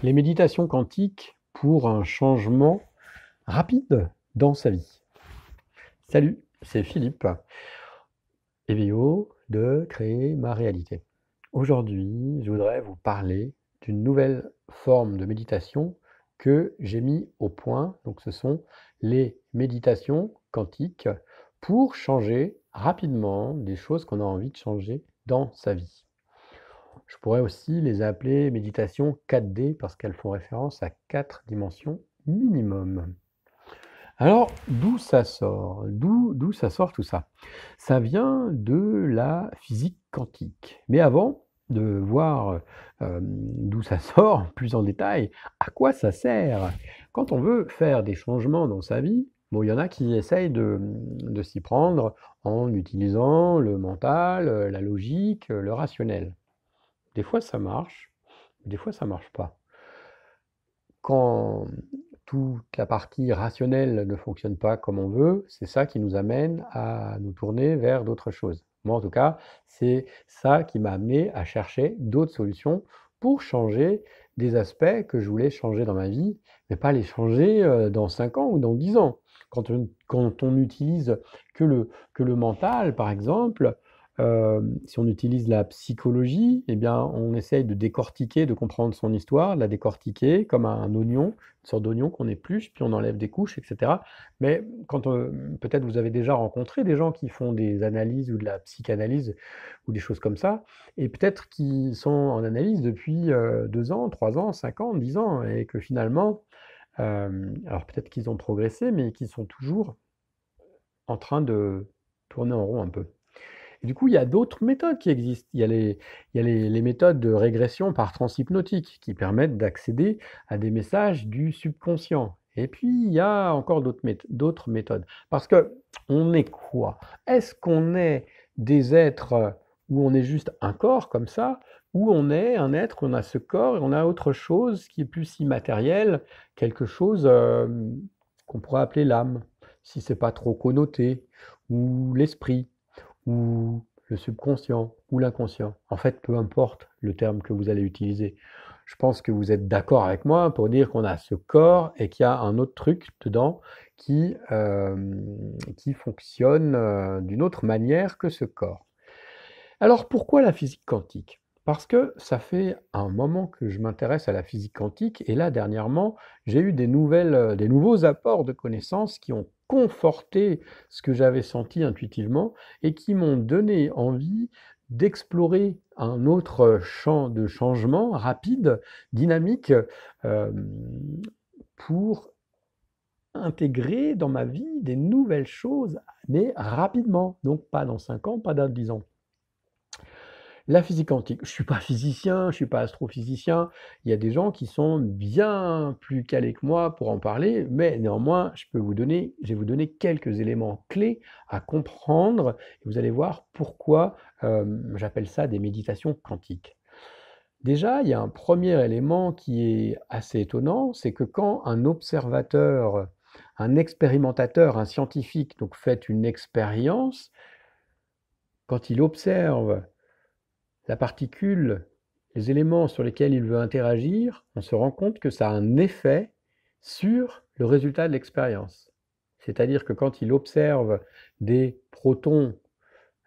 Les méditations quantiques pour un changement rapide dans sa vie. Salut, c'est Philippe, EVO de Créer ma réalité. Aujourd'hui, je voudrais vous parler d'une nouvelle forme de méditation que j'ai mis au point. Donc, ce sont les méditations quantiques pour changer rapidement des choses qu'on a envie de changer dans sa vie. Je pourrais aussi les appeler méditations 4D parce qu'elles font référence à 4 dimensions minimum. Alors, d'où ça sort? D'où ça sort tout ça? Ça vient de la physique quantique. Mais avant de voir d'où ça sort plus en détail, à quoi ça sert? Quand on veut faire des changements dans sa vie, bon, il y en a qui essayent de s'y prendre en utilisant le mental, la logique, le rationnel. Des fois ça marche, des fois ça marche pas. Quand toute la partie rationnelle ne fonctionne pas comme on veut, c'est ça qui nous amène à nous tourner vers d'autres choses. Moi, en tout cas, c'est ça qui m'a amené à chercher d'autres solutions pour changer des aspects que je voulais changer dans ma vie, mais pas les changer dans 5 ans ou dans 10 ans. Quand on utilise que le mental, par exemple, si on utilise la psychologie, eh bien, on essaye de décortiquer, de comprendre son histoire, de la décortiquer comme un oignon, une sorte d'oignon qu'on épluche, puis on enlève des couches, etc. Mais quand peut-être vous avez déjà rencontré des gens qui font des analyses ou de la psychanalyse ou des choses comme ça, et peut-être qui sont en analyse depuis 2 ans, 3 ans, 5 ans, 10 ans, et que finalement, alors peut-être qu'ils ont progressé, mais qu'ils sont toujours en train de tourner en rond un peu. Et du coup, il y a d'autres méthodes qui existent. Il y a les méthodes de régression par transhypnotique qui permettent d'accéder à des messages du subconscient. Et puis, il y a encore d'autres méthodes. Parce que on est quoi? Est-ce qu'on est des êtres où on est juste un corps comme ça, ou on est un être, on a ce corps et on a autre chose qui est plus immatériel, quelque chose qu'on pourrait appeler l'âme, si c'est pas trop connoté, ou l'esprit ou le subconscient, ou l'inconscient. En fait, peu importe le terme que vous allez utiliser. Je pense que vous êtes d'accord avec moi pour dire qu'on a ce corps et qu'il y a un autre truc dedans qui fonctionne d'une autre manière que ce corps. Alors pourquoi la physique quantique? Parce que ça fait un moment que je m'intéresse à la physique quantique et là dernièrement j'ai eu des nouveaux apports de connaissances qui ont conforté ce que j'avais senti intuitivement et qui m'ont donné envie d'explorer un autre champ de changement rapide, dynamique, euh, pour intégrer dans ma vie des nouvelles choses, mais rapidement, donc pas dans 5 ans, pas dans 10 ans. La physique quantique, je suis pas physicien, je suis pas astrophysicien. Il y a des gens qui sont bien plus calés que moi pour en parler, mais néanmoins, je vais vous donner quelques éléments clés à comprendre et vous allez voir pourquoi j'appelle ça des méditations quantiques. Déjà, il y a un premier élément qui est assez étonnant, c'est que quand un observateur, un expérimentateur, un scientifique donc fait une expérience, quand il observe la particule, les éléments sur lesquels il veut interagir, on se rend compte que ça a un effet sur le résultat de l'expérience. C'est-à-dire que quand il observe des protons,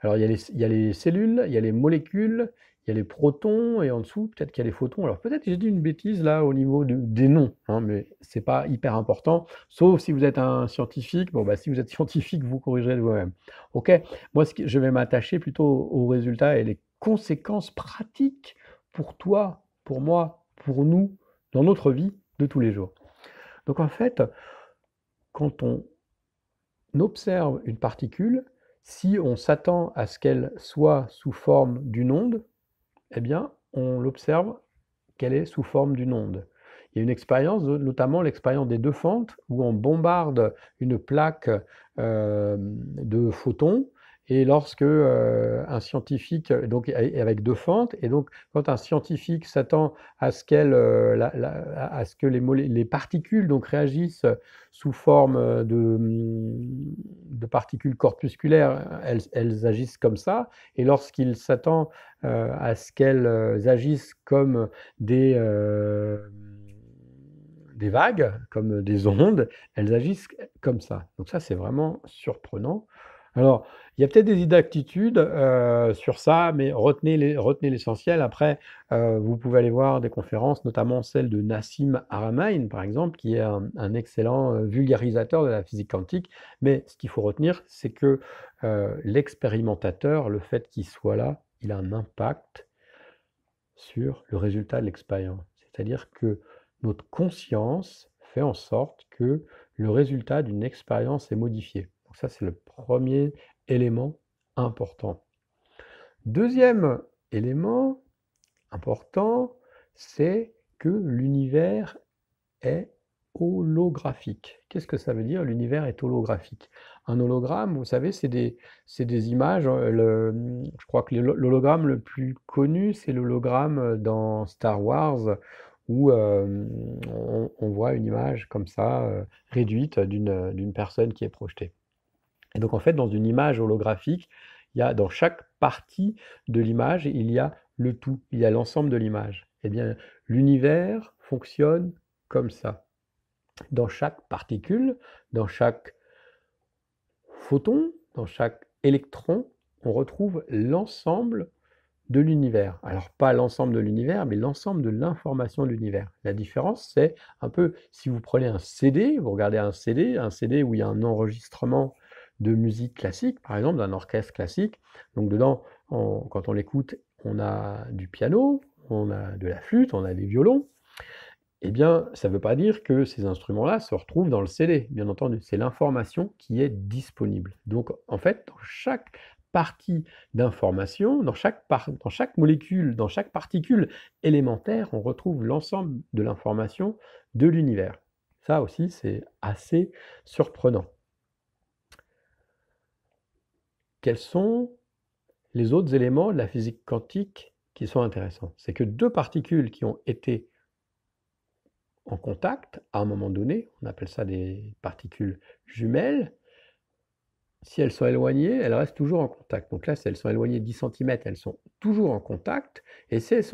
alors il y a les cellules, il y a les molécules, il y a les protons, et en dessous, peut-être qu'il y a les photons. Alors peut-être que j'ai dit une bêtise là au niveau des noms, hein, mais c'est pas hyper important, sauf si vous êtes un scientifique. Bon, bah, si vous êtes scientifique, vous corrigerez de vous-même. Ok, moi je vais m'attacher plutôt aux résultats et les conséquences pratiques pour toi, pour moi, pour nous, dans notre vie de tous les jours. Donc en fait, quand on observe une particule, si on s'attend à ce qu'elle soit sous forme d'une onde, eh bien, on l'observe qu'elle est sous forme d'une onde. Il y a une expérience, notamment l'expérience des deux fentes, où on bombarde une plaque de photons, et lorsque un scientifique, donc avec deux fentes, et donc quand un scientifique s'attend à ce à ce que les particules donc réagissent sous forme de particules corpusculaires, elles agissent comme ça, et lorsqu'il s'attend à ce qu'elles agissent comme des, des vagues, comme des ondes, elles agissent comme ça. Donc ça, c'est vraiment surprenant. Alors, il y a peut-être des inaptitudes sur ça, mais retenez l'essentiel. Après, vous pouvez aller voir des conférences, notamment celle de Nassim Haramein, par exemple, qui est un excellent vulgarisateur de la physique quantique. Mais ce qu'il faut retenir, c'est que l'expérimentateur, le fait qu'il soit là, il a un impact sur le résultat de l'expérience. C'est-à-dire que notre conscience fait en sorte que le résultat d'une expérience est modifié. Donc ça, c'est le premier élément important. Deuxième élément important, c'est que l'univers est holographique. Qu'est-ce que ça veut dire? L'univers est holographique. Un hologramme, vous savez, c'est des images. Je crois que l'hologramme le plus connu, c'est l'hologramme dans Star Wars, où on voit une image comme ça, réduite d'une personne qui est projetée. Et donc en fait, dans une image holographique, dans chaque partie de l'image, il y a le tout, il y a l'ensemble de l'image. Eh bien, l'univers fonctionne comme ça. Dans chaque particule, dans chaque photon, dans chaque électron, on retrouve l'ensemble de l'univers. Alors pas l'ensemble de l'univers, mais l'ensemble de l'information de l'univers. La différence, c'est un peu, si vous prenez un CD, vous regardez un CD où il y a un enregistrement de musique classique, par exemple, d'un orchestre classique. Donc dedans, quand on l'écoute, on a du piano, on a de la flûte, on a des violons. Eh bien, ça ne veut pas dire que ces instruments-là se retrouvent dans le CD, bien entendu. C'est l'information qui est disponible. Donc, en fait, dans chaque partie d'information, dans chaque molécule, dans chaque particule élémentaire, on retrouve l'ensemble de l'information de l'univers. Ça aussi, c'est assez surprenant. Quels sont les autres éléments de la physique quantique qui sont intéressants? C'est que deux particules qui ont été en contact à un moment donné, on appelle ça des particules jumelles. Si elles sont éloignées, elles restent toujours en contact. Donc là, si elles sont éloignées de 10 cm, elles sont toujours en contact. Et si elles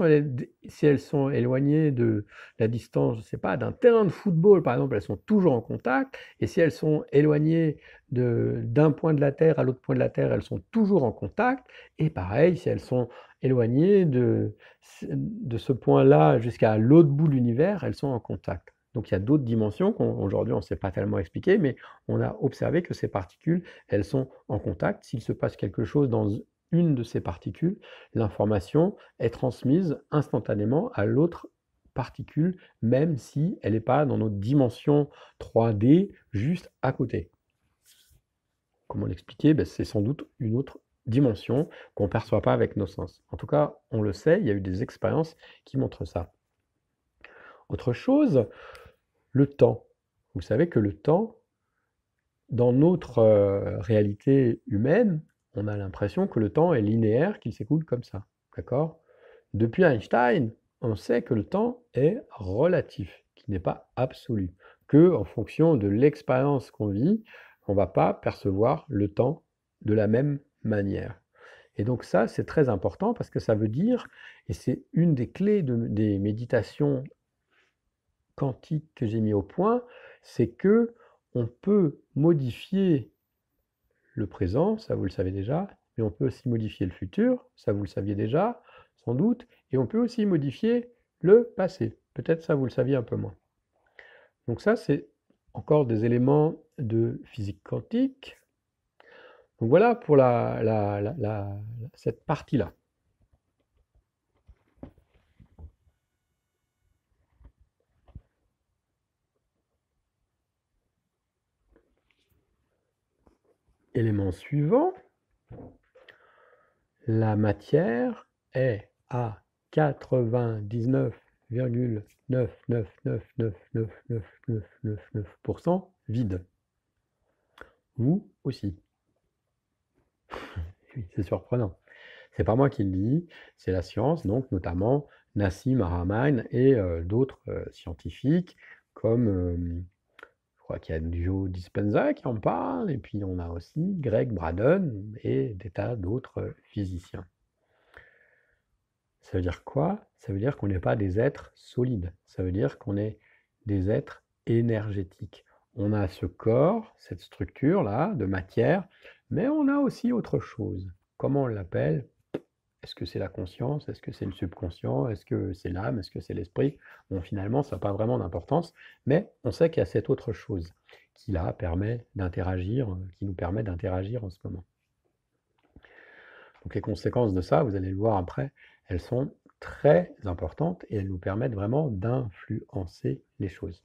sont éloignées de la distance, je ne sais pas, d'un terrain de football, par exemple, elles sont toujours en contact. Et si elles sont éloignées d'un point de la Terre à l'autre point de la Terre, elles sont toujours en contact. Et pareil, si elles sont éloignées de ce point-là jusqu'à l'autre bout de l'univers, elles sont en contact. Donc il y a d'autres dimensions qu'aujourd'hui on ne sait pas tellement expliquer, mais on a observé que ces particules, elles sont en contact. S'il se passe quelque chose dans une de ces particules, l'information est transmise instantanément à l'autre particule, même si elle n'est pas dans notre dimension 3D juste à côté. Comment l'expliquer? C'est sans doute une autre dimension qu'on ne perçoit pas avec nos sens. En tout cas, on le sait, il y a eu des expériences qui montrent ça. Autre chose, le temps. Vous savez que le temps, dans notre réalité humaine, on a l'impression que le temps est linéaire, qu'il s'écoule comme ça. D'accord? Depuis Einstein, on sait que le temps est relatif, qu'il n'est pas absolu, que en fonction de l'expérience qu'on vit, on ne va pas percevoir le temps de la même manière. Et donc ça, c'est très important parce que ça veut dire, et c'est une des clés des méditations quantiques que j'ai mis au point, c'est que on peut modifier le présent, ça vous le savez déjà, mais on peut aussi modifier le futur, ça vous le saviez déjà, sans doute, et on peut aussi modifier le passé. Peut-être ça vous le saviez un peu moins. Donc ça, c'est encore des éléments de physique quantique. Donc voilà pour cette partie-là. Élément suivant, la matière est à 99,999999999% vide. Vous aussi. Oui, c'est surprenant. C'est pas moi qui le dis, c'est la science, donc notamment Nassim Haramein et d'autres scientifiques comme je crois qu'il y a Joe Dispenza qui en parle, et puis on a aussi Greg Braden et des tas d'autres physiciens. Ça veut dire quoi? Ça veut dire qu'on n'est pas des êtres solides. Ça veut dire qu'on est des êtres énergétiques. On a ce corps, cette structure-là de matière, mais on a aussi autre chose. Comment on l'appelle? Est-ce que c'est la conscience? Est-ce que c'est le subconscient? Est-ce que c'est l'âme? Est-ce que c'est l'esprit? Bon, finalement, ça n'a pas vraiment d'importance, mais on sait qu'il y a cette autre chose qui, là, permet d'interagir, qui nous permet d'interagir en ce moment. Donc les conséquences de ça, vous allez le voir après, elles sont très importantes et elles nous permettent vraiment d'influencer les choses.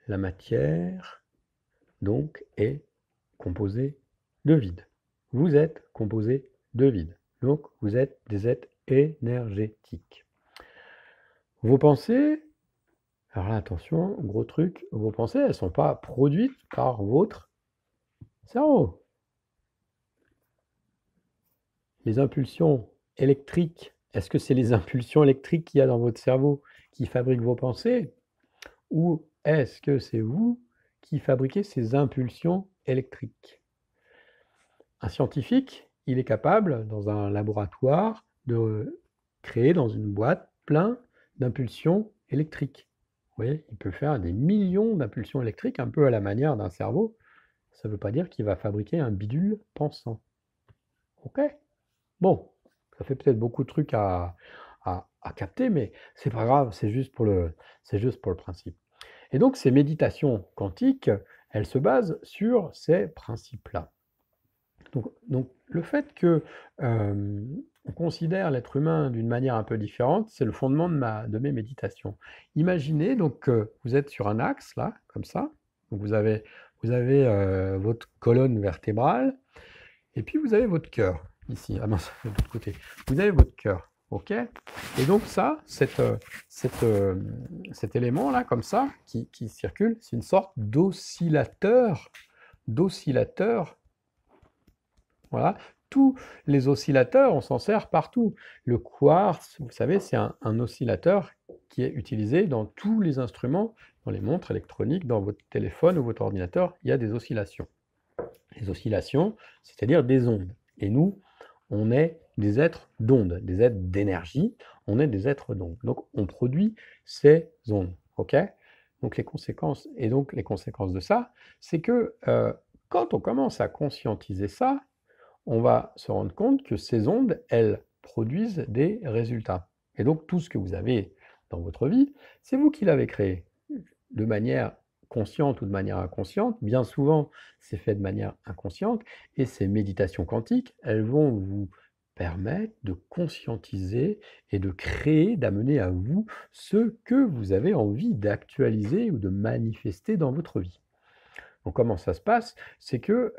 La matière, donc, est composée de vide. Vous êtes composé de vide. Donc, vous êtes des êtres énergétiques. Vos pensées, alors là, attention, gros truc, vos pensées, elles ne sont pas produites par votre cerveau. Les impulsions électriques, est-ce que c'est les impulsions électriques qu'il y a dans votre cerveau qui fabriquent vos pensées? Ou est-ce que c'est vous qui fabriquez ces impulsions électriques? Un scientifique, il est capable, dans un laboratoire, de créer dans une boîte plein d'impulsions électriques. Vous voyez, il peut faire des millions d'impulsions électriques, un peu à la manière d'un cerveau. Ça ne veut pas dire qu'il va fabriquer un bidule pensant. Ok? Bon, ça fait peut-être beaucoup de trucs à capter, mais c'est pas grave, c'est juste pour le principe. Et donc, ces méditations quantiques, elles se basent sur ces principes-là. Donc, le fait que on considère l'être humain d'une manière un peu différente, c'est le fondement de mes méditations. Imaginez donc que vous êtes sur un axe, là, comme ça. Donc, vous avez votre colonne vertébrale, et puis vous avez votre cœur, ici. Ah mince, de l'autre côté. Vous avez votre cœur, ok? Et donc ça, cet élément-là, comme ça, qui circule, c'est une sorte d'oscillateur. Voilà. Tous les oscillateurs, on s'en sert partout. Le quartz, vous savez, c'est un oscillateur qui est utilisé dans tous les instruments, dans les montres électroniques, dans votre téléphone ou votre ordinateur, il y a des oscillations. Les oscillations, c'est-à-dire des ondes. Et nous, on est des êtres d'ondes, des êtres d'énergie, on est des êtres d'ondes. Donc, on produit ces ondes, ok? Donc, les conséquences de ça, c'est que quand on commence à conscientiser ça, on va se rendre compte que ces ondes, elles produisent des résultats. Et donc, tout ce que vous avez dans votre vie, c'est vous qui l'avez créé, de manière consciente ou de manière inconsciente. Bien souvent, c'est fait de manière inconsciente. Et ces méditations quantiques, elles vont vous permettre de conscientiser et de créer, d'amener à vous ce que vous avez envie d'actualiser ou de manifester dans votre vie. Donc comment ça se passe? C'est que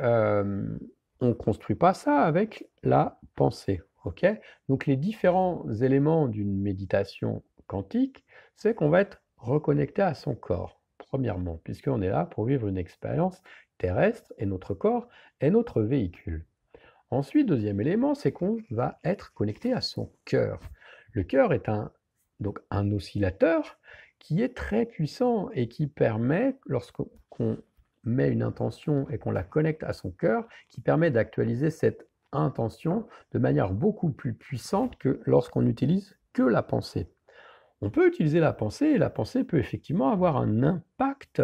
on ne construit pas ça avec la pensée. Ok? Donc les différents éléments d'une méditation quantique, c'est qu'on va être reconnecté à son corps, premièrement, puisqu'on est là pour vivre une expérience terrestre et notre corps est notre véhicule. Ensuite, deuxième élément, c'est qu'on va être connecté à son cœur. Le cœur est donc un oscillateur qui est très puissant et qui permet, lorsqu'on met une intention et qu'on la connecte à son cœur, qui permet d'actualiser cette intention de manière beaucoup plus puissante que lorsqu'on n'utilise que la pensée. On peut utiliser la pensée et la pensée peut effectivement avoir un impact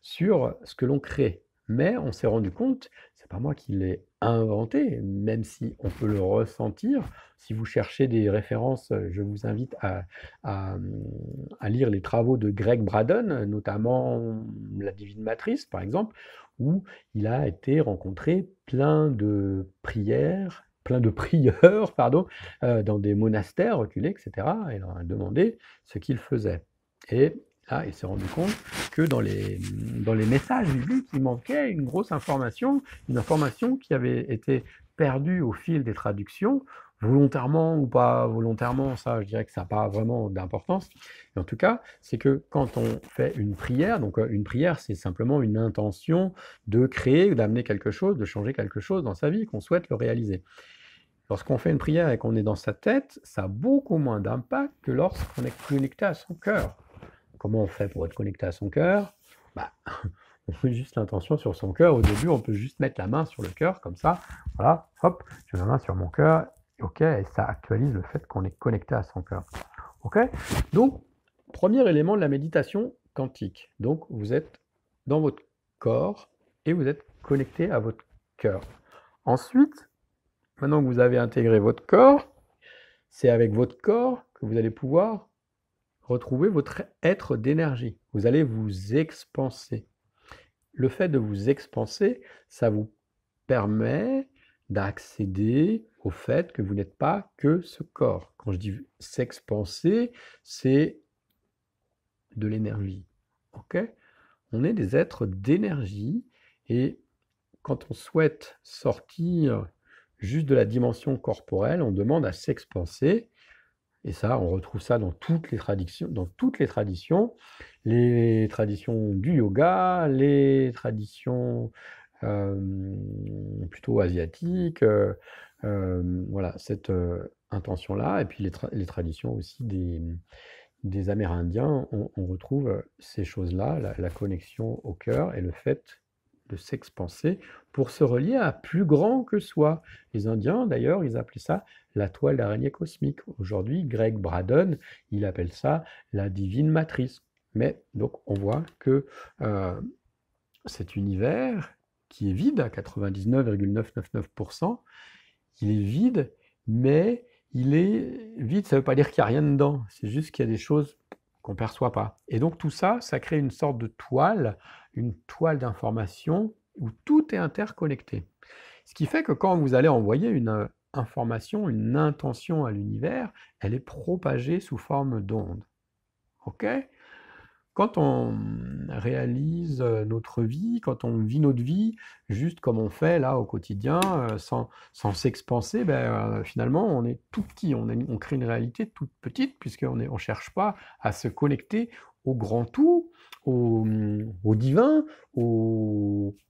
sur ce que l'on crée. Mais on s'est rendu compte, c'est pas moi qui l'ai inventé, même si on peut le ressentir. Si vous cherchez des références, je vous invite à lire les travaux de Greg Braden, notamment La Divine Matrice, par exemple, où il a été rencontré plein de prieurs, pardon, dans des monastères reculés, etc. Et il leur a demandé ce qu'ils faisaient. Et là, il s'est rendu compte que dans les messages bibliques, il manquait une grosse information, une information qui avait été perdue au fil des traductions, volontairement ou pas volontairement, ça je dirais que ça n'a pas vraiment d'importance. En tout cas, c'est que quand on fait une prière, donc une prière c'est simplement une intention de créer, d'amener quelque chose, de changer quelque chose dans sa vie, qu'on souhaite le réaliser. Lorsqu'on fait une prière et qu'on est dans sa tête, ça a beaucoup moins d'impact que lorsqu'on est connecté à son cœur. Comment on fait pour être connecté à son cœur? On met juste l'intention sur son cœur. Au début, on peut juste mettre la main sur le cœur, comme ça. Voilà, hop, je mets la main sur mon cœur. Ok, et ça actualise le fait qu'on est connecté à son cœur. OK? Donc, premier élément de la méditation quantique. Donc, vous êtes dans votre corps et vous êtes connecté à votre cœur. Ensuite, maintenant que vous avez intégré votre corps, c'est avec votre corps que vous allez pouvoir retrouver votre être d'énergie. Vous allez vous expanser. Le fait de vous expanser, ça vous permet d'accéder au fait que vous n'êtes pas que ce corps. Quand je dis s'expanser, c'est de l'énergie. OK? On est des êtres d'énergie et quand on souhaite sortir juste de la dimension corporelle, on demande à s'expanser. Et ça, on retrouve ça dans toutes les traditions, les traditions du yoga, les traditions plutôt asiatiques, voilà, cette intention-là, et puis les traditions aussi des Amérindiens, on retrouve ces choses-là, la connexion au cœur et le fait de s'expanser pour se relier à plus grand que soi. Les Indiens, d'ailleurs, ils appelaient ça la toile d'araignée cosmique. Aujourd'hui, Greg Braden, il appelle ça la divine matrice. Mais donc, on voit que cet univers, qui est vide à 99,999%, il est vide, mais il est vide, ça ne veut pas dire qu'il n'y a rien dedans, c'est juste qu'il y a des choses qu'on ne perçoit pas. Et donc tout ça, ça crée une sorte de toile, une toile d'information où tout est interconnecté. Ce qui fait que quand vous allez envoyer une information, une intention à l'univers, elle est propagée sous forme d'onde. OK? Quand on réalise notre vie, quand on vit notre vie, juste comme on fait là au quotidien, sans s'expanser, finalement on est tout petit, on crée une réalité toute petite puisqu'on ne cherche pas à se connecter au grand tout, au divin,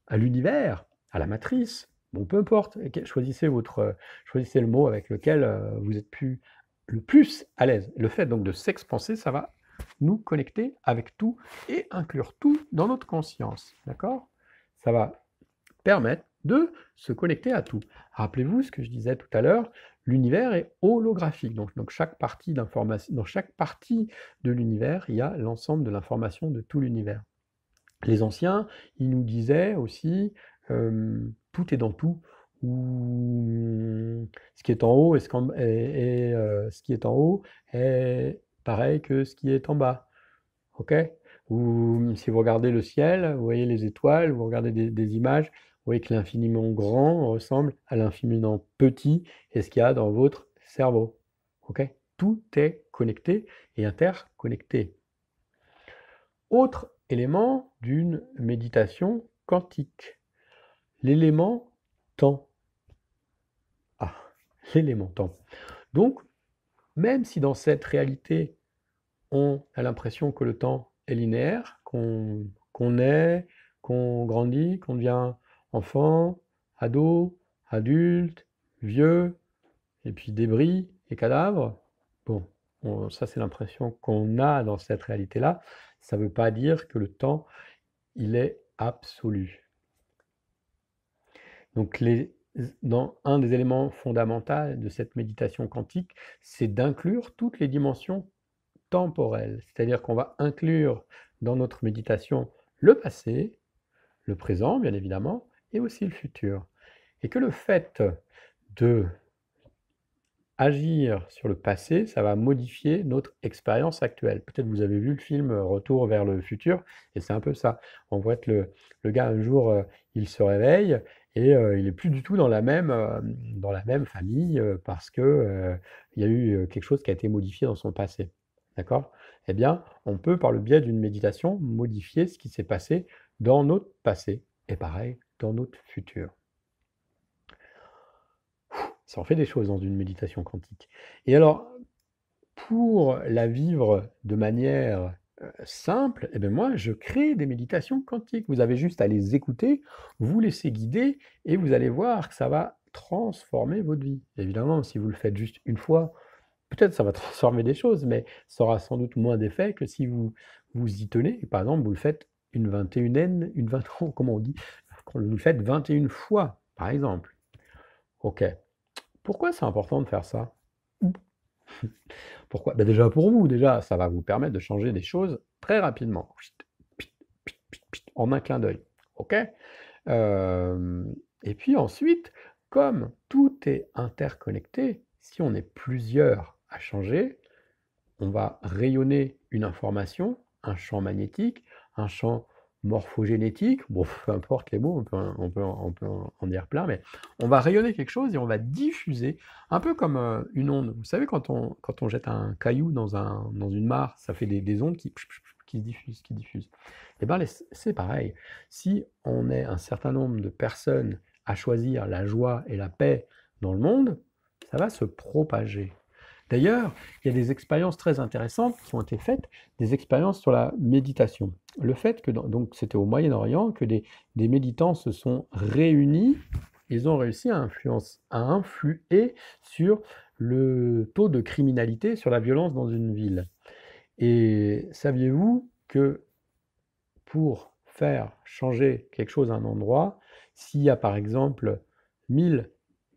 à l'univers, à la matrice. Bon, peu importe, choisissez le mot avec lequel vous êtes le plus à l'aise. Le fait donc de s'expanser, ça va nous connecter avec tout et inclure tout dans notre conscience. D'accord? Ça va permettre de se connecter à tout. Rappelez-vous ce que je disais tout à l'heure, l'univers est holographique. Donc chaque partie d'information, dans chaque partie de l'univers, il y a l'ensemble de l'information de tout l'univers. Les anciens, ils nous disaient aussi, tout est dans tout, ou ce qui est en haut ce qui est en haut est pareil que ce qui est en bas. OK? Ou si vous regardez le ciel, vous voyez les étoiles, vous regardez des images, vous voyez que l'infiniment grand ressemble à l'infiniment petit et ce qu'il y a dans votre cerveau. OK? Tout est connecté et interconnecté. Autre élément d'une méditation quantique, l'élément temps. Ah, l'élément temps. Donc, même si dans cette réalité, on a l'impression que le temps est linéaire, qu'on naît, qu'on grandit, qu'on devient enfant, ado, adulte, vieux, et puis débris et cadavres. Bon, ça c'est l'impression qu'on a dans cette réalité-là. Ça ne veut pas dire que le temps, il est absolu. Donc un des éléments fondamentaux de cette méditation quantique, c'est d'inclure toutes les dimensions temporelles. C'est-à-dire qu'on va inclure dans notre méditation le passé, le présent bien évidemment, et aussi le futur. Et que le fait de agir sur le passé, ça va modifier notre expérience actuelle. Peut-être vous avez vu le film Retour vers le futur, et c'est un peu ça. On voit que le gars, un jour, il se réveille, et il n'est plus du tout dans la même famille, parce que il y a eu quelque chose qui a été modifié dans son passé. D'accord? Eh bien, on peut, par le biais d'une méditation, modifier ce qui s'est passé dans notre passé, et pareil, dans notre futur. Ça en fait des choses dans une méditation quantique. Et alors, pour la vivre de manière simple, eh bien moi, je crée des méditations quantiques. Vous avez juste à les écouter, vous laisser guider, et vous allez voir que ça va transformer votre vie. Évidemment, si vous le faites juste une fois, peut-être ça va transformer des choses, mais ça aura sans doute moins d'effet que si vous y tenez. Par exemple, vous le faites comment on dit? Quand vous le faites 21 fois, par exemple. OK. Pourquoi c'est important de faire ça? Pourquoi? Bah, déjà pour vous, déjà, ça va vous permettre de changer des choses très rapidement. En un clin d'œil. OK? Et puis ensuite, comme tout est interconnecté, si on est plusieurs à changer, on va rayonner une information, un champ magnétique, un champ morphogénétique, bon, peu importe les mots, on peut en dire plein, mais on va rayonner quelque chose et on va diffuser, un peu comme une onde. Vous savez, quand on jette un caillou dans une mare, ça fait des ondes qui se diffusent, qui diffusent. Et bien, c'est pareil. Si on est un certain nombre de personnes à choisir la joie et la paix dans le monde, ça va se propager. D'ailleurs, il y a des expériences très intéressantes qui ont été faites, des expériences sur la méditation. Le fait que, donc c'était au Moyen-Orient, que des méditants se sont réunis, ils ont réussi à influer sur le taux de criminalité, sur la violence dans une ville. Et saviez-vous que pour faire changer quelque chose à un endroit, s'il y a par exemple 1000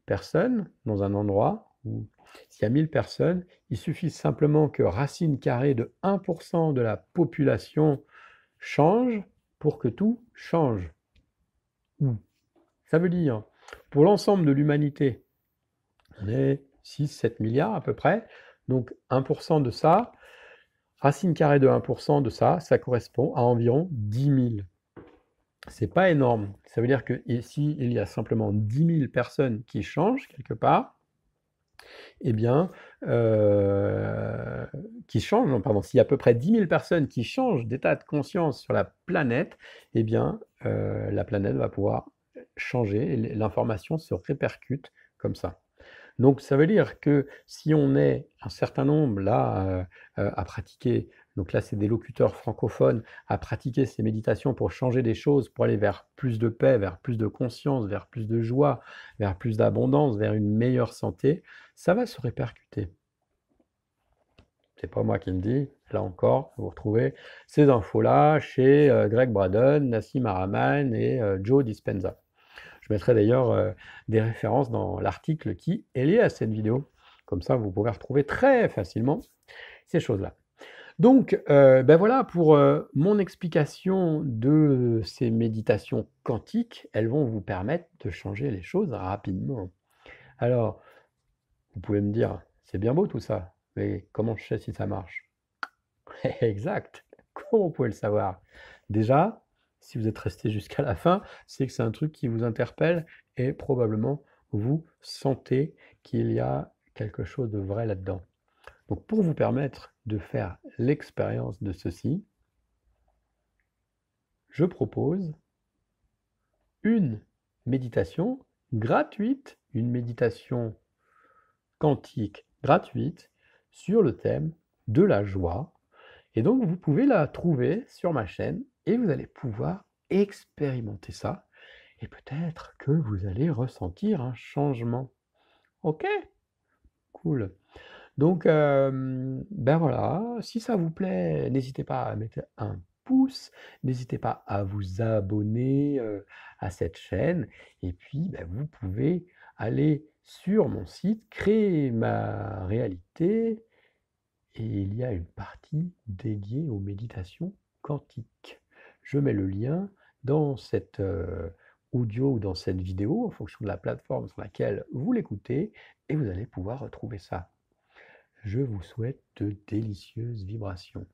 personnes dans un endroit, ou s'il y a 1000 personnes, il suffit simplement que racine carrée de 1% de la population change pour que tout change. Ça veut dire, pour l'ensemble de l'humanité, on est 6-7 milliards à peu près, donc 1% de ça, racine carrée de 1% de ça, ça correspond à environ 10 000. C'est pas énorme. Ça veut dire que ici, il y a simplement 10 000 personnes qui changent quelque part, eh bien, qui changent, non, pardon, s'il y a à peu près 10 000 personnes qui changent d'état de conscience sur la planète, eh bien, la planète va pouvoir changer et l'information se répercute comme ça. Donc ça veut dire que si on est un certain nombre là à pratiquer, donc là c'est des locuteurs francophones, à pratiquer ces méditations pour changer des choses, pour aller vers plus de paix, vers plus de conscience, vers plus de joie, vers plus d'abondance, vers une meilleure santé, ça va se répercuter. C'est pas moi qui le dis, là encore, vous retrouvez ces infos-là chez Greg Braden, Nassim Haramein et Joe Dispenza. Je mettrai d'ailleurs des références dans l'article qui est lié à cette vidéo. Comme ça, vous pouvez retrouver très facilement ces choses-là. Donc, ben voilà pour mon explication de ces méditations quantiques. Elles vont vous permettre de changer les choses rapidement. Alors, vous pouvez me dire, c'est bien beau tout ça, mais comment je sais si ça marche? Exact. Comment vous pouvez le savoir? Déjà, si vous êtes resté jusqu'à la fin, c'est que c'est un truc qui vous interpelle et probablement vous sentez qu'il y a quelque chose de vrai là-dedans. Donc pour vous permettre de faire l'expérience de ceci, je propose une méditation gratuite, une méditation quantique gratuite sur le thème de la joie. Et donc, vous pouvez la trouver sur ma chaîne et vous allez pouvoir expérimenter ça. Et peut-être que vous allez ressentir un changement. Ok? Cool. Donc, ben voilà, si ça vous plaît, n'hésitez pas à mettre un pouce, n'hésitez pas à vous abonner à cette chaîne. Et puis, ben, vous pouvez aller sur mon site, créer ma réalité, et il y a une partie dédiée aux méditations quantiques. Je mets le lien dans cet audio ou dans cette vidéo en fonction de la plateforme sur laquelle vous l'écoutez et vous allez pouvoir retrouver ça. Je vous souhaite de délicieuses vibrations.